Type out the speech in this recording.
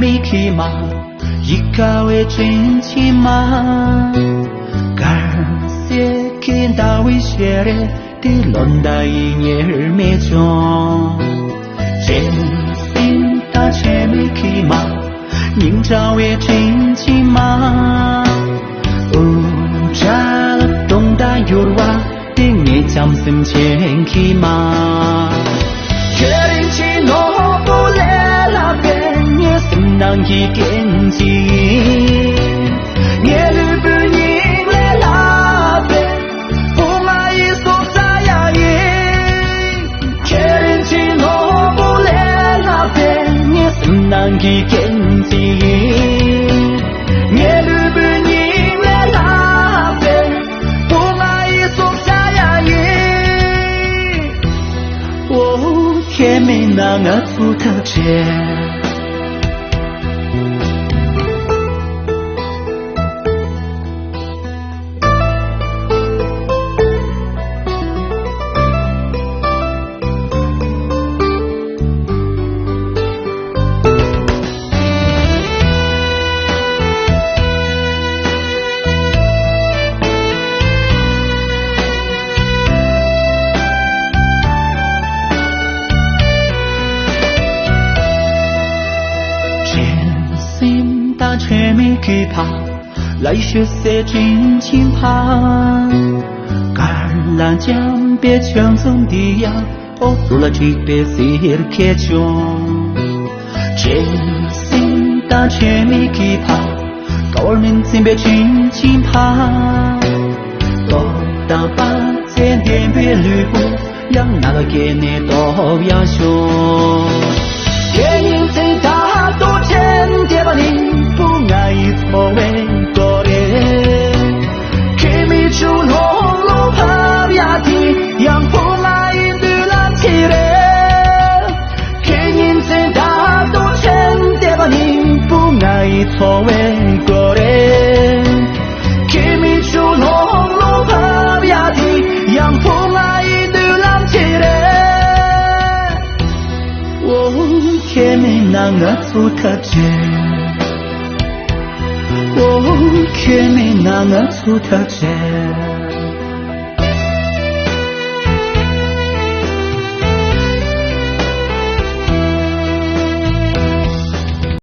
没去嘛，一个为真情嘛，感谢看到微笑的lon大一年没中，真心大却没去嘛，人家为真情嘛，扎了东大有哇的你将心前去嘛，确定起我不来了边，你心囊一根筋，你люб不你来了边，不买一束啥呀耶，确定起我不来了边，你心囊一根筋，你люб不你来了边，不买一束啥呀耶，我天没那个出头钱。却没惧怕，来学些真情怕。橄榄江别抢走的呀，我做了这辈子的开疆。真心大却没惧怕，高儿面前别真情怕。多到把这点别旅步，让那个给你多要凶。给你最大都真的把你。错为过的，给没出龙路怕呀的，让不来的蓝起来，给你最大都真的把你不爱错为过的，给没出龙路怕呀的，让不来的蓝起来，我天没那个出特别。我却没那么出头钱。